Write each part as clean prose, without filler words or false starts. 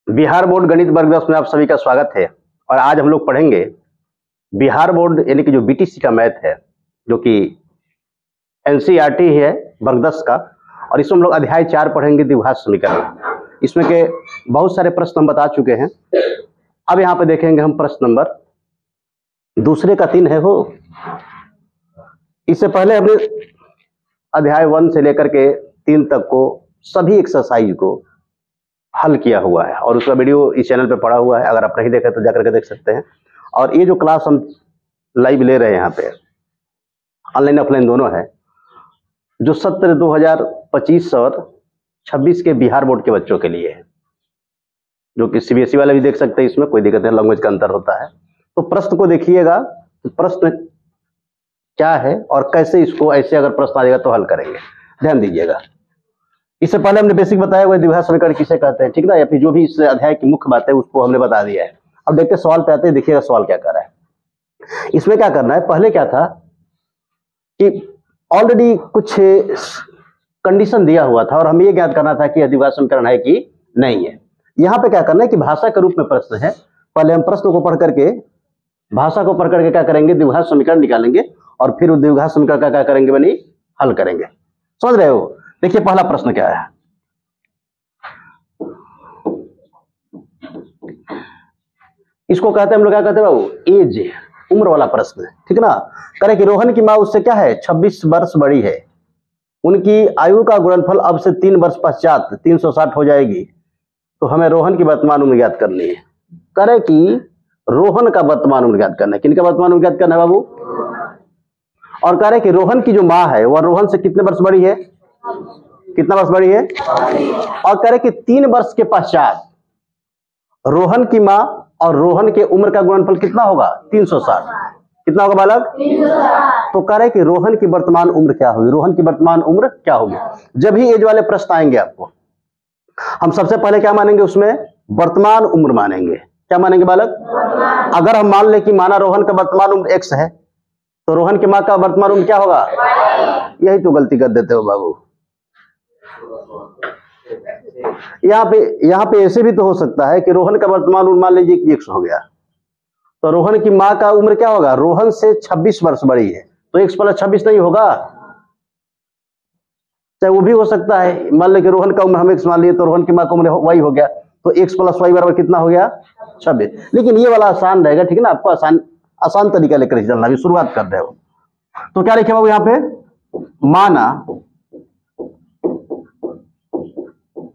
Bihar board गणित वर्ग 10 में आप सभी का स्वागत है। और आज हम लोग पढ़ेंगे बिहार बोर्ड यानी कि जो बीटीसी का मैथ है, जो कि एनसीईआरटी है वर्ग 10 का। और इसमें हम लोग अध्याय 4 पढ़ेंगे, द्विघात समीकरण। इसमें के बहुत सारे प्रश्न हम बता चुके हैं। अब यहाँ पे देखेंगे हम प्रश्न नंबर दूसरे का 3 है। हो इससे पहले हमने अध्याय 1 से लेकर के 3 तक को सभी एक्सरसाइज को हल किया हुआ है और उसका वीडियो इस चैनल पे पड़ा हुआ है। अगर आप नहीं देखे तो जाकर के देख सकते हैं। और ये जो क्लास हम लाइव ले रहे हैं यहाँ पे, ऑनलाइन ऑफलाइन दोनों है, जो सत्र 2025 और 26 के बिहार बोर्ड के बच्चों के लिए है, जो कि सीबीएसई वाले भी देख सकते हैं। इसमें कोई दिक्कत नहीं, लैंग्वेज का अंतर होता है। तो प्रश्न को देखिएगा, प्रश्न क्या है और कैसे इसको ऐसे अगर प्रश्न आ जाएगा तो हल करेंगे, ध्यान दीजिएगा। इससे पहले हमने बेसिक बताया हुआ द्विघात समीकरण किसे कहते हैं, ठीक ना, या फिर जो भी इस अध्याय की मुख्य बात है उसको हमने बता दिया है। अब देखते सवाल पे आते हैं, देखिएगा सवाल क्या कर रहा है। इसमें क्या करना है, पहले क्या था कि ऑलरेडी कुछ कंडीशन दिया हुआ था और हमें ये ज्ञात करना था कि यह द्विघात समीकरण है कि नहीं है। यहाँ पे क्या करना है कि भाषा के रूप में प्रश्न है। पहले हम प्रश्न को पढ़ करके, भाषा को पढ़ करके क्या करेंगे, द्विघात समीकरण निकालेंगे और फिर द्विघात समीकरण का क्या करेंगे बनी, हल करेंगे। समझ रहे हो। देखिए पहला प्रश्न क्या है। इसको कहते हैं हम लोग, क्या कहते हैं बाबू, एज, उम्र वाला प्रश्न है, ठीक ना। करें कि रोहन की माँ उससे क्या है 26 वर्ष बड़ी है, उनकी आयु का गुणनफल अब से 3 वर्ष पश्चात 360 हो जाएगी, तो हमें रोहन की वर्तमान उम्र ज्ञात करनी है। करें कि रोहन का वर्तमान उम्र ज्ञात करना है। किनका वर्तमान उम्र ज्ञात करना है बाबू। और करें कि रोहन की जो माँ है वह रोहन से कितने वर्ष बड़ी है, कितना वर्ष बड़ी है। और करें कि 3 वर्ष के पश्चात रोहन की माँ और रोहन के उम्र का गुणनफल कितना होगा, 360। कितना होगा बालक, 360। तो करें कि रोहन की वर्तमान उम्र क्या होगी, रोहन की वर्तमान उम्र क्या होगी। जब भी एज वाले प्रश्न आएंगे आपको, हम सबसे पहले क्या मानेंगे, उसमें वर्तमान उम्र मानेंगे। क्या मानेंगे बालक। अगर हम मान ले कि माना रोहन का वर्तमान उम्र x है, तो रोहन की माँ का वर्तमान उम्र क्या होगा, यही तो गलती कर देते हो बाबू। यहाँ पे ऐसे भी तो हो सकता है कि रोहन का वर्तमान उम्र मान लीजिए कि x हो गया, तो रोहन की माँ का उम्र क्या होगा, रोहन से 26 वर्ष बड़ी है, तो x + 26 नहीं होगा। चाहे वो भी हो सकता है, मान लो कि रोहन का उम्र हम x मान लिए, तो रोहन की माँ का उम्र y हो गया, तो x + y बराबर कितना हो गया, 26। लेकिन ये वाला आसान रहेगा, ठीक है ना। आपको आसान तरीका लेकर चलना, अभी शुरुआत कर रहे हो। तो क्या लिखे बाबू यहाँ पे, माना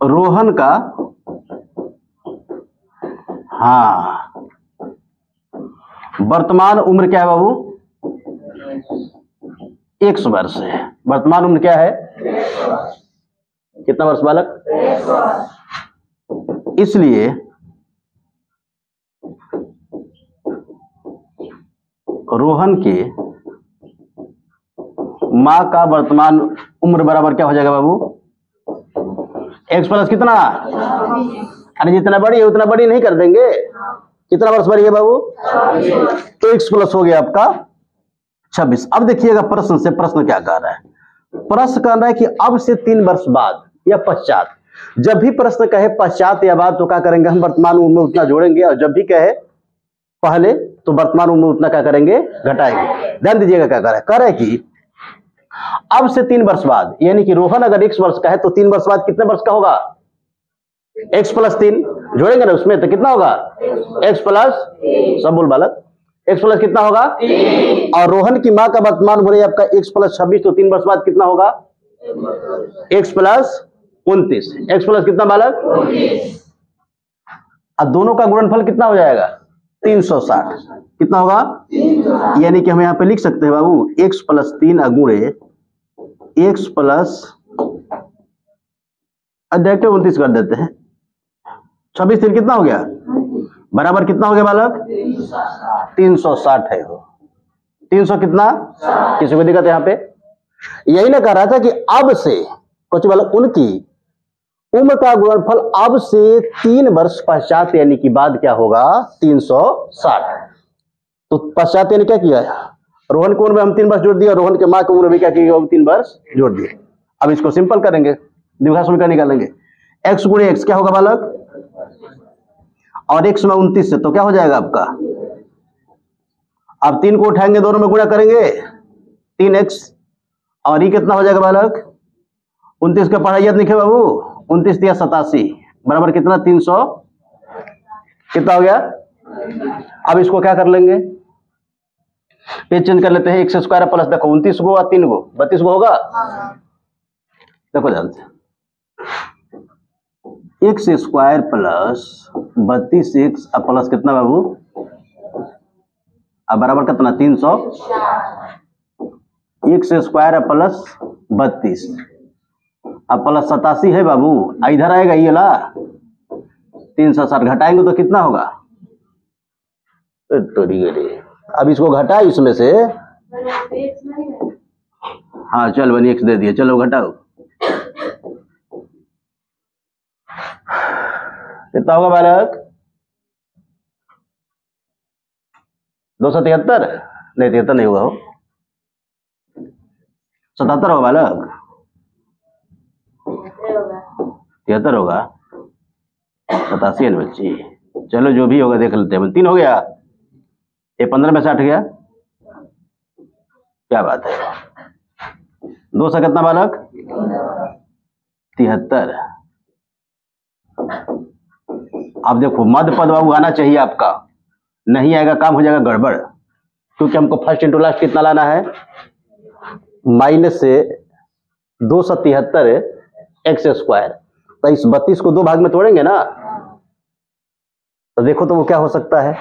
रोहन का, हाँ, वर्तमान उम्र क्या है बाबू, x वर्ष है। वर्तमान उम्र क्या है, कितना वर्ष बालक, इसलिए रोहन के माँ का वर्तमान उम्र बराबर क्या हो जाएगा बाबू, x + कितना, अरे जितना बड़ी है उतना बड़ी नहीं कर देंगे। कितना वर्ष बड़ी है बाबू, तो x + हो गया आपका 26। अब देखिएगा प्रश्न से, प्रश्न क्या कह रहा है। प्रश्न कह रहा है कि अब से 3 वर्ष बाद या पश्चात। जब भी प्रश्न कहे पश्चात या बाद, तो क्या करेंगे, हम वर्तमान उम्र में उतना जोड़ेंगे, और जब भी कहे पहले तो वर्तमान उम्र उतना क्या करेंगे, घटाएंगे। ध्यान दीजिएगा क्या कह रहा है कि अब से 3 वर्ष बाद, यानी कि रोहन अगर x वर्ष का है तो 3 वर्ष बाद कितने वर्ष का होगा, x + 3 जोड़ेंगे ना उसमें, तो कितना होगा, x + सब बोल बालक, x + कितना होगा, और रोहन की माँ का वर्तमान उम्र है आपका x + 26, तो 3 वर्ष बाद कितना होगा, x + 29। x + कितना बालक, अब दोनों का गुणनफल कितना हो जाएगा, 360। कितना होगा, यानी कि हम यहाँ पे लिख सकते हैं बाबू, x + 3 अगुणे x + डायरेक्ट 29 कर देते हैं। 26 3 कितना हो गया, बराबर कितना हो गया बालक, 360 है। हो 300 कितना, किसी को दिक्कत यहाँ पे, यही ना कह रहा था कि अब से कुछ बालक उनकी उम्र का गुणनफल अब से 3 वर्ष पश्चात, यानी कि बाद क्या होगा, 360। तो पश्चात यानी क्या किया, रोहन की उम्र में हम 3 वर्ष जोड़ दिया, रोहन के माँ की उम्र में क्या किया, 3 वर्ष जोड़ दिए। अब इसको सिंपल करेंगे, द्विघात समीकरण निकालेंगे। x × x क्या होगा बालक, और x में 29 से, तो क्या हो जाएगा आपका? अब 3 को उठाएंगे, दोनों में गुणा करेंगे 3x, और ये कितना हो जाएगा बालक? 29 का पढ़ाई याद लिखे बाबू, 29 दिया 87 बराबर कितना? 300 कितना हो गया? अब इसको क्या कर लेंगे? पेज चेंज कर लेते हैं। x स्क्वायर प्लस, देखो 29 को और 3 को 32 को होगा। देखो ध्यान से, x square plus 32x plus कितना बाबू? अब बराबर कितना? 300। एक्स स्क्वायर प्लस 32 अब प्लस 87 है बाबू, इधर आएगा ये ला 360, घटाएंगे तो कितना होगा? तो अब इसको घटा इसमें से, हाँ चल बनी x दे दिए, चलो घटाओ, कितना होगा बालक? 273? नहीं 73 नहीं होगा, 77 होगा बालक, 73 होगा, 87 है ना बच्ची। चलो जो भी होगा देख लेते हैं। 3 हो गया, ये 15 में 60 गया, क्या बात है। 2 से कितना बालक? 73। अब देखो मध्य पद बाबू आना चाहिए आपका, नहीं आएगा काम हो जाएगा गड़बड़, क्योंकि हमको फर्स्ट इंटू लास्ट कितना लाना है? माइनस से 273 एक्स स्क्वायर। तो इस 32 को 2 भाग में तोड़ेंगे ना, तो देखो तो वो क्या हो सकता है,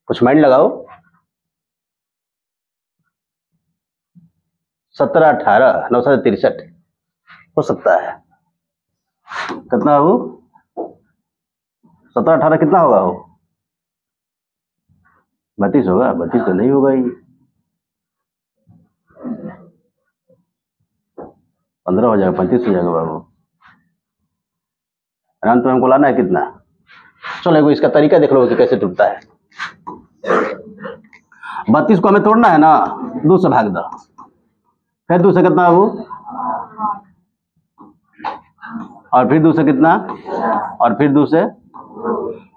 कुछ माइंड लगाओ। 17 18 963 हो सकता है। कितना हो? 17 18 कितना होगा? हो 32 होगा? 32 तो नहीं होगा, ये 15 हो जाएगा, 35 हो जाएगा बाबू। आराम तो हमको लाना है कितना? चलो इसका तरीका देख लो कि कैसे टूटता है। 32 को हमें तोड़ना है ना, 2 से भाग दो, फिर 2 से कितना बाबू, और फिर 2 से कितना, और फिर 2 से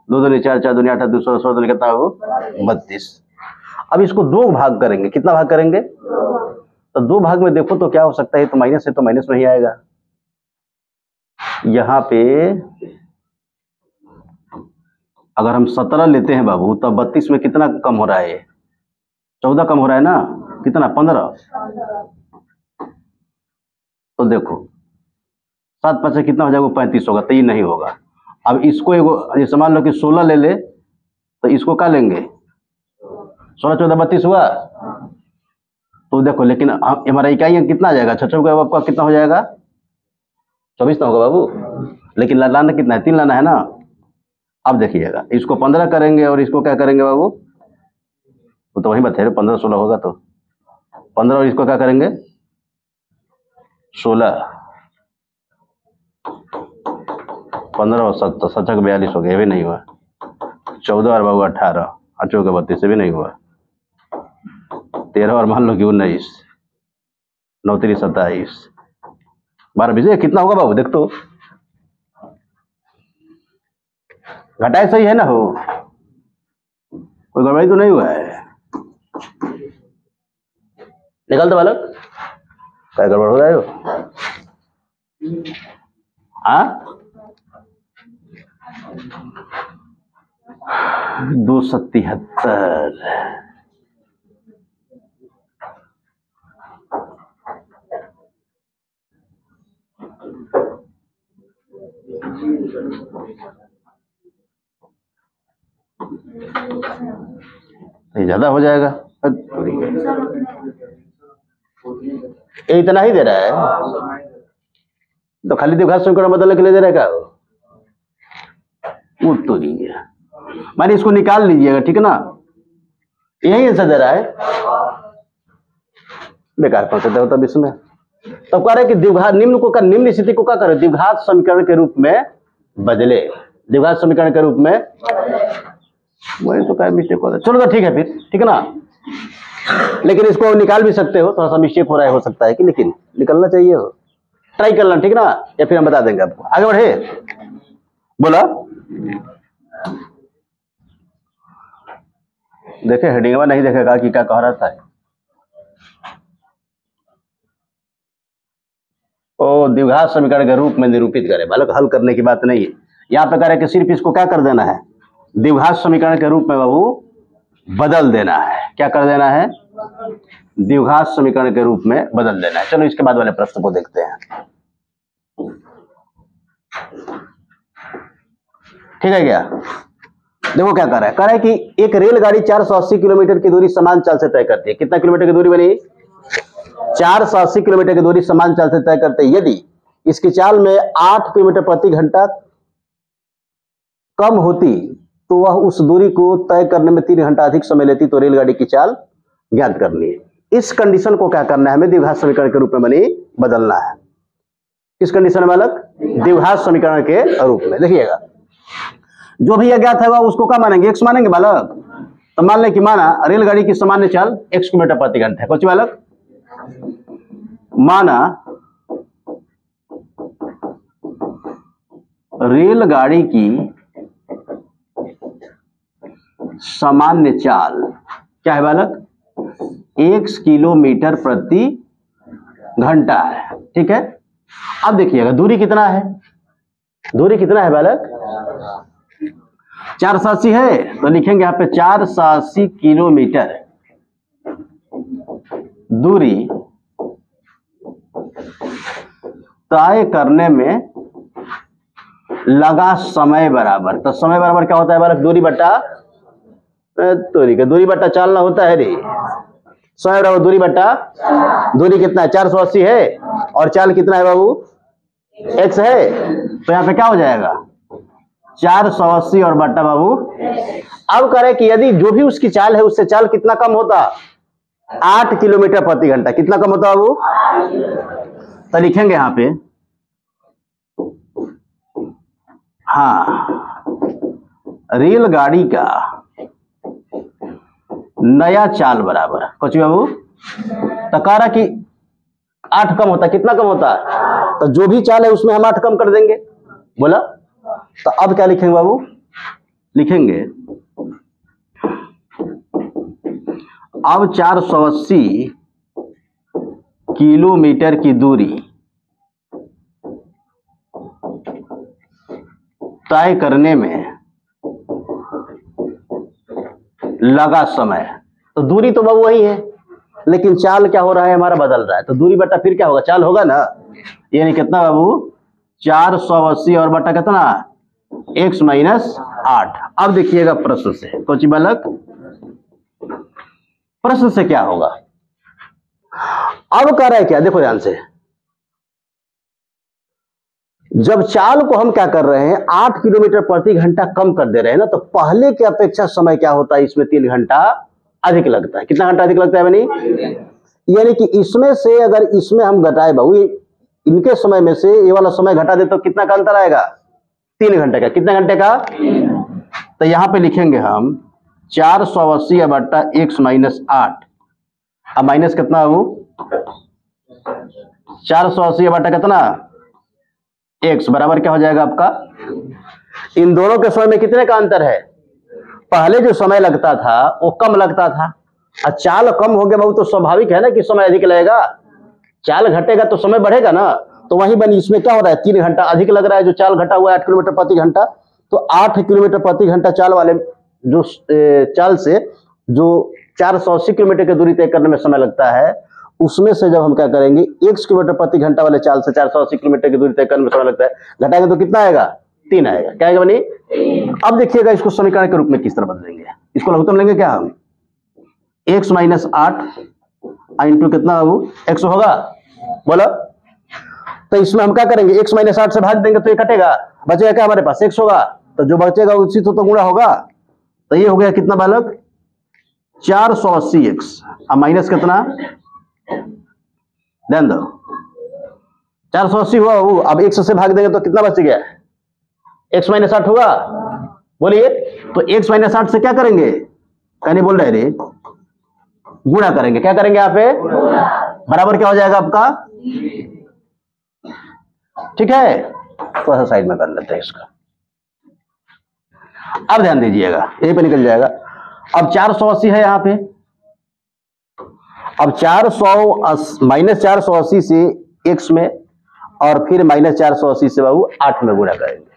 2 दूनी 4 4 दूनी 8 2 16 दूनी कितना बाबू? 32। अब इसको 2 भाग करेंगे, कितना भाग करेंगे? तो 2 भाग में देखो तो क्या हो सकता है, तो माइनस है तो माइनस में ही आएगा। यहाँ पे अगर हम 17 लेते हैं बाबू, तो 32 में कितना कम हो रहा है? 14 कम हो रहा है ना, कितना? 15। तो देखो 7 5 कितना हो जाएगा? 35 होगा, तो ये नहीं होगा। अब इसको जैसे मान लो कि 16 ले ले, तो इसको क्या लेंगे? 16 14 32 हुआ। तो देखो लेकिन हमारा इकाई कितना आ जाएगा? 6 का आपका कितना हो जाएगा? 24 ना होगा बाबू, लेकिन लाना कितना है? 3 लाना है ना। अब देखिएगा, इसको 15 करेंगे और इसको क्या करेंगे बाबू? वो तो वही बता रहे, 15 16 होगा, तो 15 और इसको क्या करेंगे? 16 15 और 7 7 का 42 हो गया, ये भी नहीं हुआ। 14 और बाबू 18 8 का 32 से भी नहीं हुआ। 13 और मान लो कि 19 9 3 27 12 बीस कितना होगा बाबू? देख तो घटाए सही है ना, हो कोई गड़बड़ी तो नहीं हुआ है? निकाल दो बालक, क्या गड़बड़ हो रहा है हो? हाँ 277 ज्यादा हो जाएगा। ये इतना ही दे रहा है, तो खाली द्विघात समीकरण बदलने के लिए दे रहा है क्या? वो तो नहीं है, माने इसको निकाल लीजिएगा, ठीक है ना? यही आंसर दे रहा है, बेकार पहुंचता होता इसमें। तब कह रहे कि द्विघात निम्न को कर, निम्न स्थिति को क्या करे? द्विघात समीकरण के रूप में बदले, द्विघात समीकरण के रूप में। वही तो क्या मिस्टेक होता है। चलो तो ठीक है फिर, ठीक है ना? लेकिन इसको निकाल भी सकते हो, थोड़ा सा मिस्टेक हो रहा है, हो सकता है कि, लेकिन निकलना चाहिए हो, ट्राई कर लेना, ठीक है ना? या फिर हम बता देंगे आपको। आगे बढ़े। बोला देखे हेडिंगवा नहीं देखेगा कि क्या कह रहा था। ओ द्विघात समीकरण के रूप में निरूपित करे, बालक हल करने की बात नहीं है यहाँ पे कह रहे कि सिर्फ इसको क्या कर देना है, द्विघात समीकरण के रूप में बाबू बदल देना है। क्या कर देना है, द्विघात समीकरण के रूप में बदल देना है। चलो इसके बाद वाले प्रश्न को देखते हैं। ठीक है क्या, देखो क्या कर रहा है कि एक रेलगाड़ी 480 किलोमीटर की दूरी समान चाल से तय करती है। कितना किलोमीटर की दूरी बनी, 480 किलोमीटर की दूरी समान चाल से तय करते हैं। यदि इसकी चाल में 8 किलोमीटर प्रति घंटा कम होती तो वह उस दूरी को तय करने में 3 घंटा अधिक समय लेती, तो रेलगाड़ी की चाल ज्ञात करनी है। इस कंडीशन को क्या करना है, हमें द्विघात समीकरण के रूप में बदलना है। किस कंडीशन में बालक, द्विघात समीकरण के रूप में। देखिएगा जो भी अज्ञात है वह उसको क्या मानेंगे, x मानेंगे बालक। तो मान लें कि माना रेलगाड़ी की सामान्य चाल x किलोमीटर प्रति घंटा है। कुछ बालक माना रेलगाड़ी की सामान्य चाल क्या है बालक, 1 किलोमीटर प्रति घंटा है। ठीक है, अब देखिएगा दूरी कितना है, दूरी कितना है बालक, 480 है। तो लिखेंगे यहाँ पे 480 किलोमीटर दूरी तय करने में लगा समय बराबर। तो समय बराबर क्या होता है बालक, दूरी बटा दूरी बटा चाल ना होता है रे, समय बराबर दूरी बटा, दूरी कितना है 480 है और चाल कितना है बाबू, x है। तो यहाँ पे क्या हो जाएगा 480 और बट्टा बाबू। अब करें कि यदि जो भी उसकी चाल है उससे चाल कितना कम होता, 8 किलोमीटर प्रति घंटा। कितना कम होता बाबू, तो लिखेंगे यहाँ पे हाँ रेलगाड़ी का नया चाल बराबर कुछ बाबू, तो कह रहा कि 8 कम होता, कितना कम होता, तो जो भी चाल है उसमें हम 8 कम कर देंगे। बोला तो अब क्या लिखेंगे बाबू, लिखेंगे अब 480 किलोमीटर की दूरी तय करने में लगा समय। तो दूरी तो बाबू वही है लेकिन चाल क्या हो रहा है हमारा, बदल रहा है। तो दूरी बटा फिर क्या होगा, चाल होगा ना, यानी कितना बाबू 480 और बटा कितना x माइनस 8। अब देखिएगा प्रश्न से कुछ बालक, प्रश्न से क्या होगा। अब कह रहा है क्या, देखो ध्यान से, जब चाल को हम क्या कर रहे हैं 8 किलोमीटर प्रति घंटा कम कर दे रहे हैं ना, तो पहले की अपेक्षा समय क्या होता है, इसमें 3 घंटा अधिक लगता है। कितना घंटा अधिक लगता है बनी, यानी कि इसमें से अगर इसमें हम घटाए बाबू, इनके समय में से ये वाला समय घटा दे तो कितना का अंतर आएगा, 3 घंटे का। कितना घंटे का, तो यहां पे लिखेंगे हम 480 बट्टा x माइनस 8। अब माइनस कितना बाबू, 480 बट्टा कितना x बराबर क्या हो जाएगा आपका, इन दोनों के समय में कितने का अंतर है, पहले जो समय लगता था वो कम लगता था, और चाल कम हो गया बाबू तो स्वाभाविक है ना कि समय अधिक लगेगा। चाल घटेगा तो समय बढ़ेगा ना, तो वही बनी इसमें क्या हो रहा है 3 घंटा अधिक लग रहा है। जो चाल घटा हुआ है 8 किलोमीटर प्रति घंटा, तो 8 किलोमीटर प्रति घंटा चाल वाले जो चाल से जो 480 किलोमीटर की दूरी तय करने में समय लगता है, उसमें से जब हम क्या करेंगे 1 किलोमीटर प्रति घंटा वाले चाल से 480 किलोमीटर की दूरी तय करने में समय लगता है, घटाएंगे तो कितना आएगा, 3 आएगा। क्या आएगा बनी, अब देखिएगा इसको समीकरण के रूप में किस तरह बदलेंगे। इसको लघुत्तम लेंगे क्या हम, x माइनस 8 इंटू कितना बाबू x होगा, बोलो। तो इसमें हम क्या करेंगे x माइनस 8 से भाग देंगे तो ये कटेगा, बचेगा क्या हमारे पास x होगा, तो जो बचेगा उसी तो गुणा होगा। तो ये हो गया कितना बालक 480x, अब माइनस कितना, ध्यान दो 480 हुआ, अब 100 से भाग देंगे तो कितना बच गया, x माइनस 8 होगा। बोलिए तो x माइनस 8 से क्या करेंगे, कहने बोल रहे रे गुणा करेंगे। क्या करेंगे यहाँ पे, बराबर क्या हो जाएगा आपका, ठीक है। थोड़ा सा साइड में कर लेते हैं इसका। अब ध्यान दीजिएगा, यहीं पे निकल जाएगा। अब 480 है यहाँ पे, अब 400 माइनस 480 से x में और फिर माइनस 480 से बाबू 8 में गुणा करेंगे।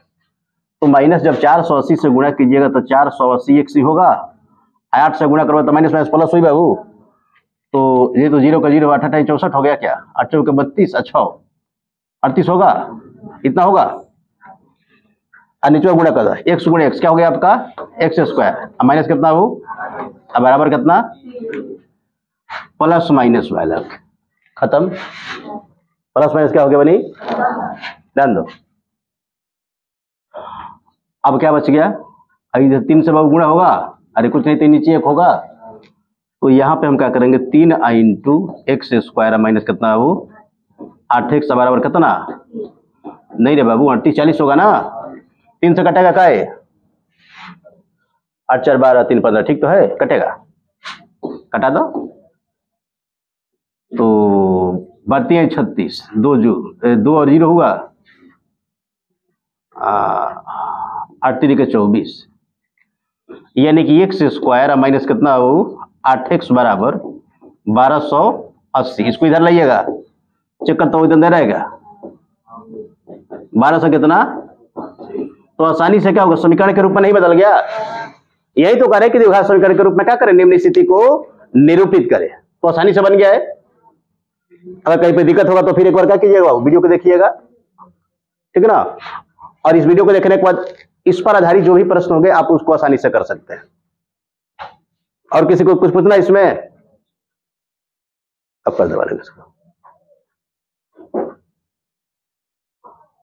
तो माइनस जब 480 से गुणा कीजिएगा तो 480 x ही होगा, 8 से गुणा करोगे तो माइनस माइनस प्लस हुई बाबू। तो ये तो 0 का 0, 8 8 64 हो गया क्या, 8 चौके 32, अच्छा 38 होगा, इतना होगा। और नीचे गुणा कर दो, x गुणे x क्या हो गया आपका x स्क्वायर, अब माइनस कितना हो, अब बराबर कितना, प्लस माइनस वाला खत्म। प्लस माइनस क्या हो गया बनी, ध्यान दो। अब क्या बच गया, इधर 3 से बाबू गुणा होगा, अरे कुछ नहीं, 3 नीचे 1 होगा, तो यहाँ पे हम क्या करेंगे 3 इंटू एक्स स्क्वायर माइनस कितना हो 8x बराबर कितना, नहीं रे बाबू 38 40 होगा ना, 3 से कटेगा का है, 8 4 12 3 15, ठीक तो है, कटेगा, कटा दो। तो बढ़ती है 36, 2 और 0 हुआ, 8 3 के 24, यानी कि x स्क्वायर माइनस कितना हो 8x बराबर 1280। इसको इधर लाइएगा, चेक करता हूँ, इधर रहेगा 1200 कितना, तो आसानी से क्या होगा, समीकरण के रूप में नहीं बदल गया। यही तो करें कि द्विघात समीकरण के रूप में क्या करें, निम्न स्थिति को निरूपित करें, तो आसानी से बन गया है। अगर कहीं पे दिक्कत होगा तो फिर एक बार क्या कीजिएगा, वीडियो को देखिएगा, ठीक है ना। और इस वीडियो को देखने के बाद इस पर आधारित जो भी प्रश्न होंगे आप उसको आसानी से कर सकते हैं। और किसी को कुछ पूछना इसमें, अब कर दे वाले